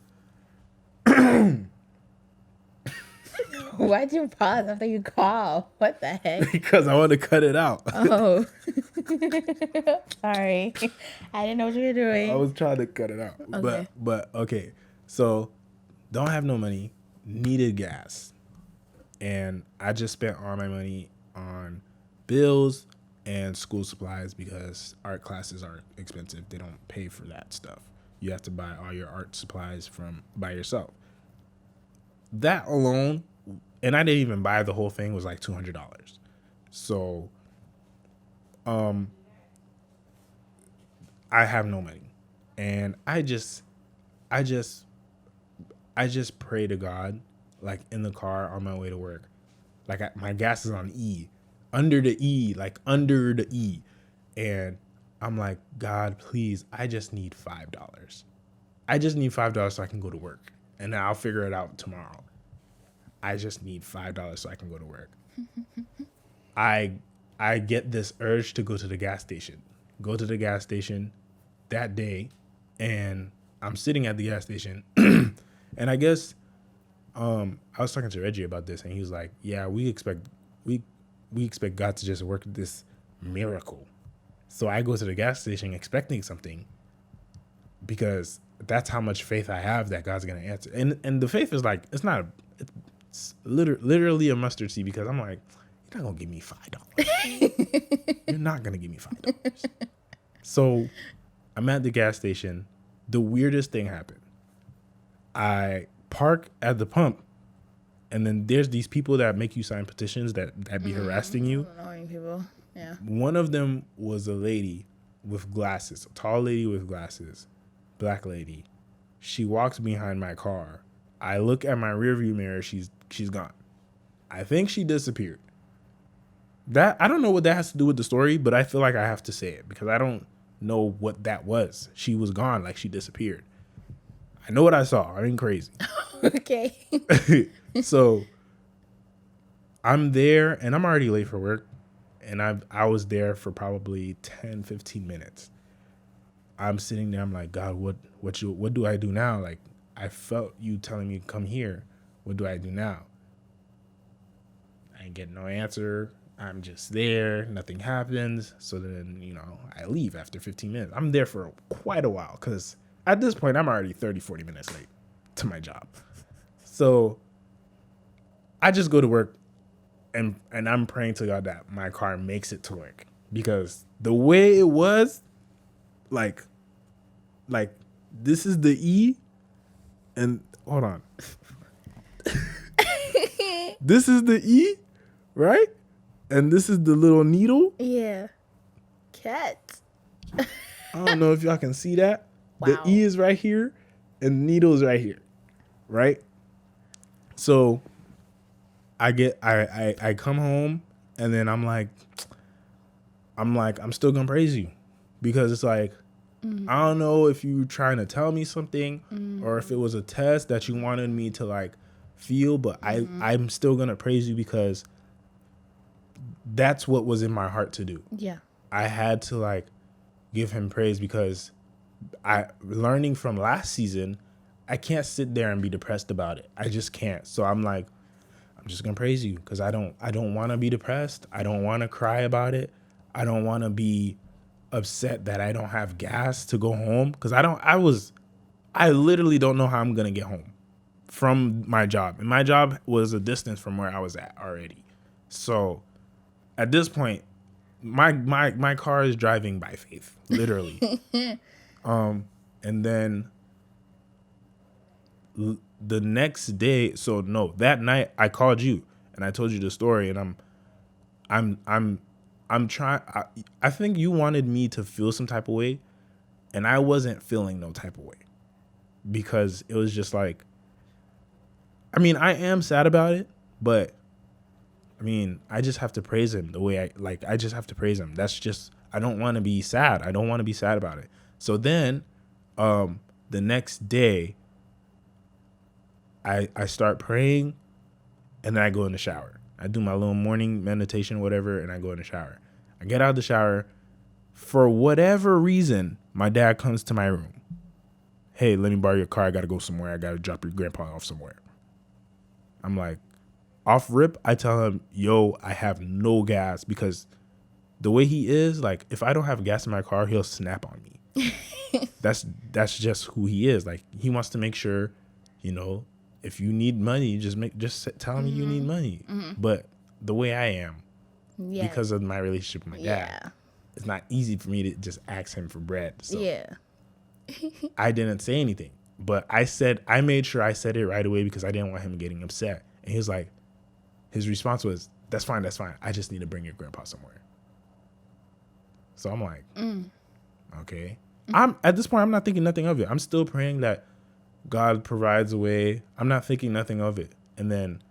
A: Why'd you pause after you call? What the heck?
B: Because I want to cut it out.
A: Oh. Sorry. I didn't know what you were doing.
B: I was trying to cut it out.
A: Okay.
B: But okay. So don't have no money, needed gas. And I just spent all my money on bills and school supplies, because art classes are expensive. They don't pay for that stuff. You have to buy all your art supplies by yourself. That alone, and I didn't even buy the whole thing, was like $200. So I have no money. And I just pray to God, like in the car on my way to work. Like my gas is on E, under the E. And I'm like, God, please, I just need $5. I just need $5 so I can go to work. And then I'll figure it out tomorrow. I just need $5 so I can go to work. I get this urge to go to the gas station. Go to the gas station that day, and I'm sitting at the gas station, and I guess I was talking to Reggie about this, and he was like, "Yeah, we expect God to just work this miracle." So I go to the gas station expecting something, because that's how much faith I have that God's gonna answer. And the faith is like, it's literally a mustard seed, because I'm like, you're not gonna give me $5. You're not gonna give me $5. So I'm at the gas station. The weirdest thing happened. I park at the pump, and then there's these people that make you sign petitions that be harassing you.
A: Annoying people. Yeah.
B: One of them was a lady with glasses, a tall lady with glasses, black lady. She walks behind my car. I look at my rearview mirror. She's gone. I think she disappeared. That, I don't know what that has to do with the story, but I feel like I have to say it, because I don't know what that was. She was gone, like she disappeared. I know what I saw. I ain't crazy.
A: Okay.
B: So I'm there, and I'm already late for work, and I was there for probably 10, 15 minutes. I'm sitting there. I'm like, God, what do I do now? Like, I felt you telling me to come here. What do I do now? I ain't getting no answer. I'm just there. Nothing happens. So then, I leave after 15 minutes. I'm there for quite a while, because at this point, I'm already 30, 40 minutes late to my job. So I just go to work, and I'm praying to God that my car makes it to work, because the way it was, like this is the E, and hold on. This is the E, right? And this is the little needle.
A: Yeah. Cat.
B: I don't know if y'all can see that.
A: Wow.
B: The E is right here, and the needle is right here, right? So I come home, and then I'm still gonna praise you. because it's like, I don't know if you were trying to tell me something or if it was a test that you wanted me to like feel, but I'm still gonna praise you because that's what was in my heart to do.
A: Yeah.
B: I had to like give him praise because I learning from last season, I can't sit there and be depressed about it. I just can't. So I'm like, I'm just gonna praise you because I don't want to be depressed. I don't want to cry about it. I don't want to be upset that I don't have gas to go home because I literally don't know how I'm gonna get home from my job, and my job was a distance from where I was at already. So at this point, my car is driving by faith, literally. And then the next day, so no, that night I called you and I told you the story, and I'm trying. I think you wanted me to feel some type of way, and I wasn't feeling no type of way because it was just like, I mean, I am sad about it, but I mean, I just have to praise him the way I just have to praise him. That's just, I don't want to be sad. I don't want to be sad about it. So then, the next day, I start praying, and then I go in the shower. I do my little morning meditation, whatever, and I go in the shower. I get out of the shower. For whatever reason, my dad comes to my room. Hey, let me borrow your car. I got to go somewhere. I got to drop your grandpa off somewhere. I'm like, off rip, I tell him, yo, I have no gas, because the way he is, like, if I don't have gas in my car, he'll snap on me. That's just who he is. Like, he wants to make sure, you know, if you need money, just tell me you need money. But the way I am, because of my relationship with my dad, it's not easy for me to just ask him for bread. So I didn't say anything, but I made sure I said it right away because I didn't want him getting upset. And he was like, his response was, that's fine. I just need to bring your grandpa somewhere. So I'm like, okay. At this point, I'm not thinking nothing of it. I'm still praying that God provides a way. I'm not thinking nothing of it. And then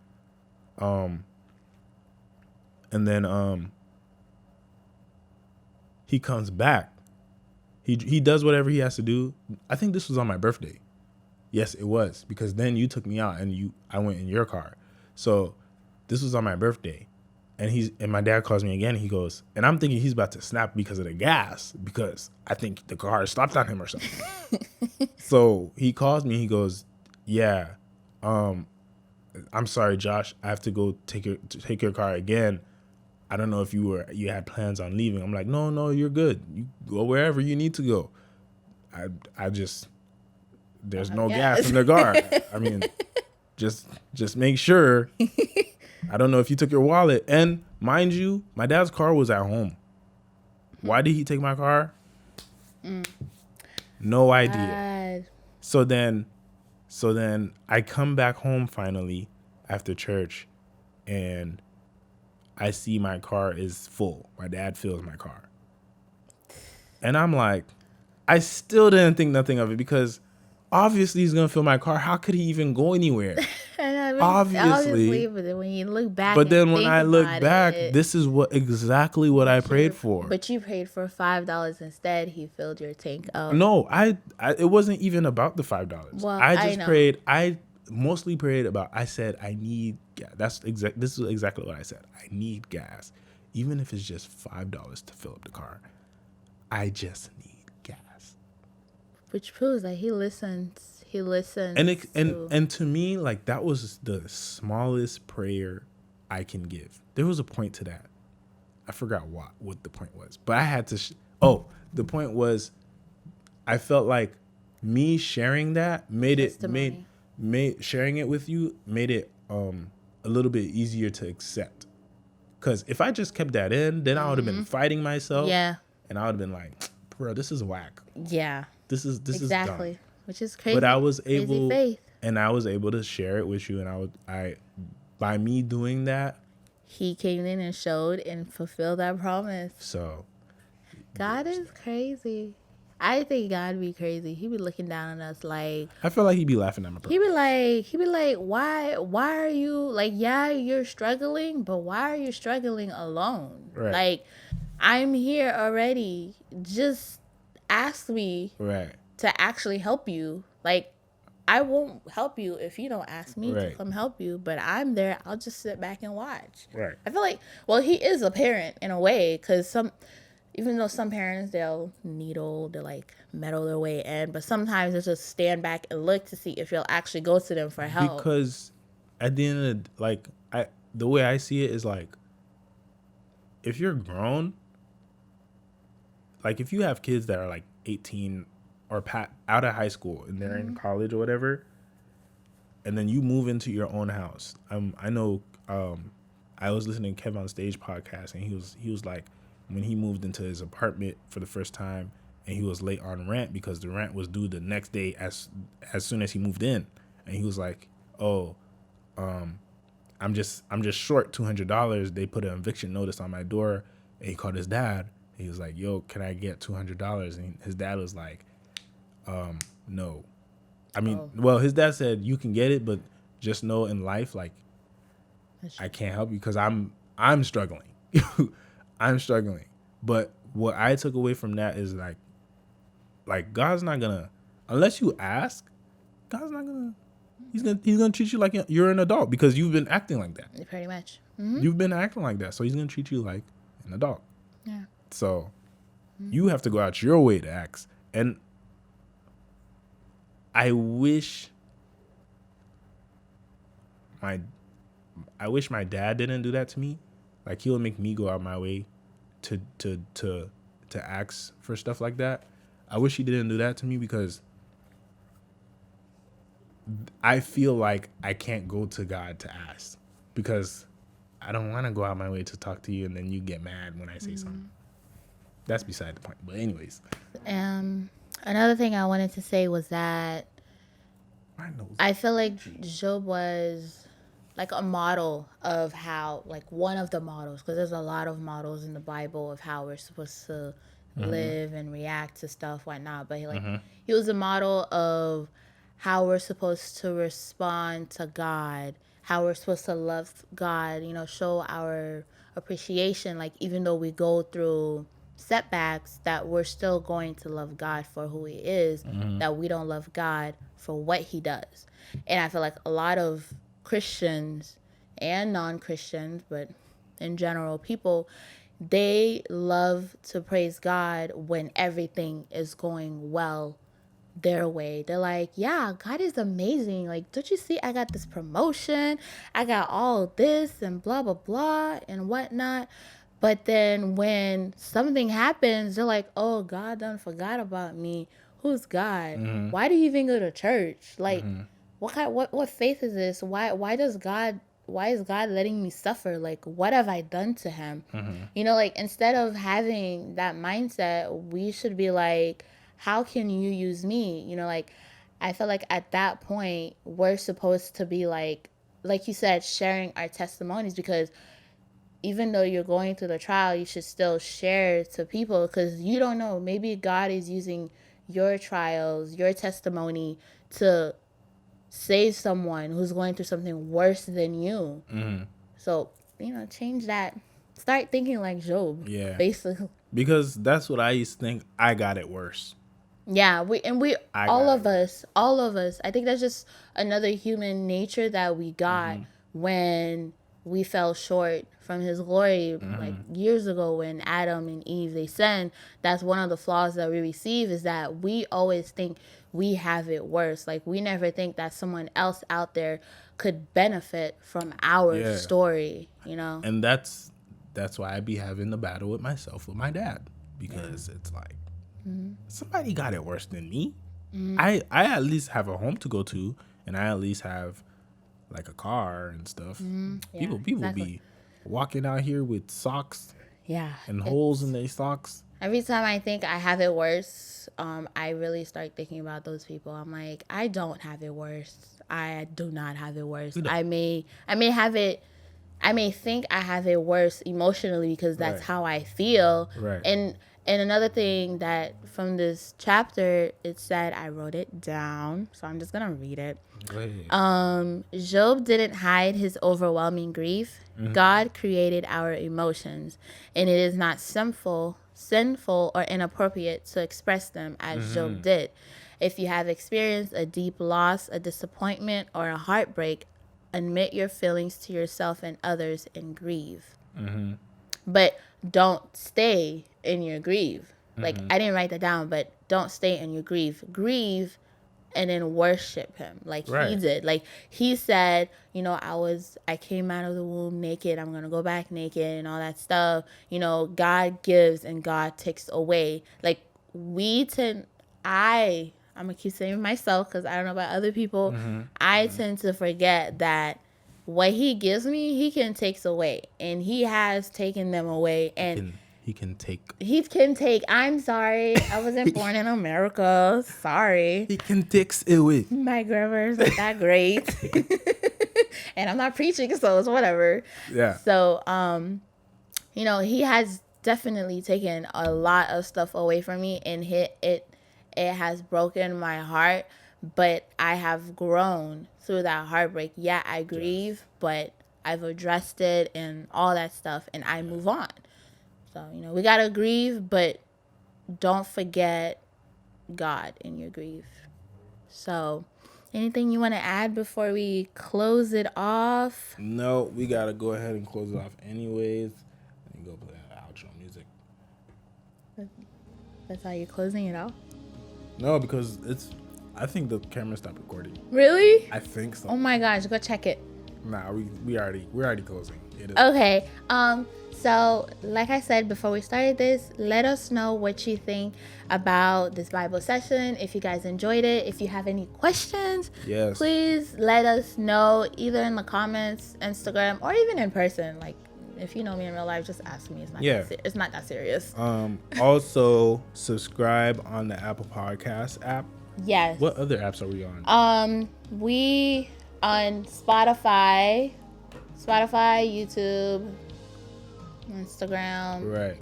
B: he comes back. He does whatever he has to do. I think this was on my birthday. Yes, it was, because then you took me out and I went in your car. So this was on my birthday. And my dad calls me again. He goes, and I'm thinking he's about to snap because of the gas, because I think the car stopped on him or something. So he calls me. He goes, yeah, I'm sorry, Josh. I have to go take your car again. I don't know if you had plans on leaving. I'm like, no, you're good. You go wherever you need to go. There's no gas in the car. I mean, just make sure. I don't know if you took your wallet. And mind you, my dad's car was at home. Why did he take my car? No idea. So then I come back home finally after church, and I see my car is full. My dad fills my car. And I'm like, I still didn't think nothing of it, because obviously he's going to fill my car. How could he even go anywhere? Obviously,
A: but then when you look back,
B: when I look back, this is exactly what I prayed for.
A: But you prayed for $5 instead. He filled your tank up.
B: No, it wasn't even about the $5.
A: Well,
B: I prayed. I mostly prayed about. I said I need gas. This is exactly what I said. I need gas, even if it's just $5 to fill up the car. I just need gas.
A: Which proves that he listens.
B: And to me, like, that was the smallest prayer I can give. There was a point to that. I forgot what the point was, but I had to. The point was, I felt like me sharing that sharing it with you made it a little bit easier to accept. Because if I just kept that in, then I would have been fighting myself.
A: Yeah.
B: And I would have been like, bro, this is whack.
A: Yeah.
B: This is
A: exactly.
B: Dumb.
A: Which is crazy.
B: But I was able,
A: faith.
B: and I was able to share it with you, and by me doing that,
A: he came in and showed and fulfilled that promise.
B: So,
A: God is crazy. I think God be crazy. He be looking down on us like.
B: I feel like he be laughing at my.
A: He be like, why are you like? Yeah, you're struggling, but why are you struggling alone?
B: Right.
A: Like, I'm here already. Just ask me
B: Right.
A: to actually help you. Like, I won't help you if you don't ask me to
B: Right.
A: come help you, but I'm there. I'll just sit back and watch.
B: Right.
A: I feel like, well, he is a parent in a way, because even though some parents, they'll like meddle their way in, but sometimes they just stand back and look to see if you'll actually go to them for help.
B: Because at the end of the way I see it is like, if you're grown, like if you have kids that are like 18 or out of high school and they're in college or whatever, and then you move into your own house. I know I was listening to Kevin on Stage podcast, and he was like, when he moved into his apartment for the first time, and he was late on rent because the rent was due the next day as soon as he moved in, and he was like, oh, I'm just short $200. They put an eviction notice on my door, and he called his dad. He was like, yo, can I get $200? And his dad was like, no. I mean, well, his dad said you can get it, but just know in life, like, I can't help you because I'm struggling. I'm struggling. But what I took away from that is like God's not gonna, unless you ask, God's not gonna. He's gonna treat you like you're an adult because you've been acting like that.
A: Pretty much.
B: You've been acting like that, so he's gonna treat you like an adult.
A: Yeah.
B: So you have to go out your way to ask. And I wish my dad didn't do that to me. Like, he would make me go out my way to ask for stuff like that. I wish he didn't do that to me because I feel like I can't go to God to ask because I don't want to go out my way to talk to you and then you get mad when I say something. That's beside the point. But anyways.
A: Another thing I wanted to say was that I feel like Job was like a model of how, like one of the models, because there's a lot of models in the Bible of how we're supposed to live and react to stuff, whatnot. But he was a model of how we're supposed to respond to God, how we're supposed to love God, show our appreciation. Like, even though we go through setbacks, that we're still going to love God for who he is, that we don't love God for what he does. And I feel like a lot of Christians and non-Christians, but in general, people, they love to praise God when everything is going well their way. They're like, yeah, God is amazing. Like, don't you see I got this promotion, I got all this and blah blah blah and whatnot. But then when something happens, they're like, oh, God done forgot about me. Who's God? Why do you even go to church? Like, what faith is this? Why is God letting me suffer? Like, what have I done to him? Like, instead of having that mindset, we should be like, how can you use me? Like, I feel like at that point, we're supposed to be like you said, sharing our testimonies, because even though you're going through the trial, you should still share to people, because you don't know. Maybe God is using your trials, your testimony, to save someone who's going through something worse than you. So, change that. Start thinking like Job.
B: Yeah.
A: Basically.
B: Because that's what I used to think. I got it worse.
A: Yeah, all of us. I think that's just another human nature that we got when we fell short from his glory, like years ago when Adam and Eve, they sinned. That's one of the flaws that we receive, is that we always think we have it worse. Like, we never think that someone else out there could benefit from our story,
B: And that's why I be having the battle with myself with my dad, because it's like, somebody got it worse than me. I at least have a home to go to, and I at least have like a car and stuff. People be walking out here with socks and holes in their socks.
A: Every time I think I have it worse, I really start thinking about those people. I'm like, I don't have it worse. I do not have it worse. I may have it. I may think I have it worse emotionally because that's how I feel.
B: Right.
A: And another thing that from this chapter, it said, I wrote it down, so I'm just going to read it.
B: Go ahead.
A: Job didn't hide his overwhelming grief. God created our emotions, and it is not sinful sinful or inappropriate to express them as Job did. If you have experienced a deep loss, a disappointment, or a heartbreak, admit your feelings to yourself and others and grieve. But don't stay in your grief. Like, I didn't write that down, but don't stay in your grief. Grieve and then worship him like he did. Like, he said, you know, I came out of the womb naked. I'm going to go back naked and all that stuff. You know, God gives and God takes away. Like, I'm going to keep saying myself because I don't know about other people. I tend to forget that what he gives me, he can take away. And he has taken them away. And
B: he can take.
A: I'm sorry. I wasn't born in America. Sorry.
B: He can take away.
A: My grammar's not that great. And I'm not preaching, so it's whatever.
B: Yeah.
A: So, you know, he has definitely taken a lot of stuff away from me, and it has broken my heart, but I have grown through that heartbreak. Yeah, I grieve, but I've addressed it and all that stuff, and I move on. So, you know, we got to grieve, but don't forget God in your grief. So, anything you want to add before we close it off?
B: No, we got to go ahead and close it off anyways. Let me go play that outro music.
A: That's how you're closing it off?
B: No, because I think the camera stopped recording.
A: Really?
B: I think so.
A: Oh my gosh, go check it.
B: Nah, we're already closing. It is.
A: Okay. So like I said before we started this, let us know what you think about this Bible session. If you guys enjoyed it, if you have any questions,
B: yes,
A: please let us know either in the comments, Instagram, or even in person. Like, if you know me in real life, just ask me. It's not that serious.
B: Also subscribe on the Apple Podcast app.
A: Yes.
B: What other apps are we on?
A: We on Spotify, YouTube, Instagram.
B: Right.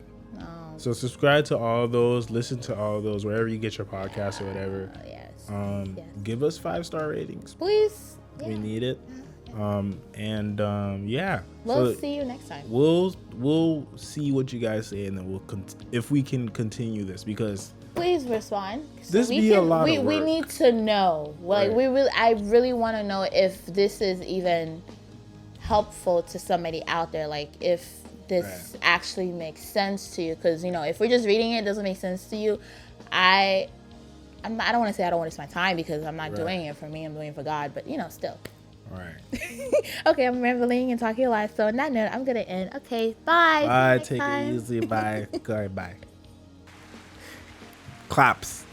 B: So subscribe to all those, listen to all those wherever you get your podcasts or whatever.
A: Yes. Yes.
B: Give us 5-star ratings.
A: Please. Yeah.
B: We need it. Yeah.
A: We'll see you next time.
B: We'll see what you guys say, and then if we can continue this, because
A: please respond. So
B: this be a lot of work.
A: We need to know. Like,
B: right.
A: I really want to know if this is even helpful to somebody out there. Like, if this actually makes sense to you, because, you know, if we're just reading it doesn't make sense to you, I don't want to say I don't want to waste my time, because I'm not doing it for me, I'm doing it for God, but, you know, still.
B: All right.
A: Okay, I'm rambling and talking a lot, so on that note, I'm gonna end. Okay, bye.
B: Bye. Take it easy. Bye. Go ahead. Bye. Claps.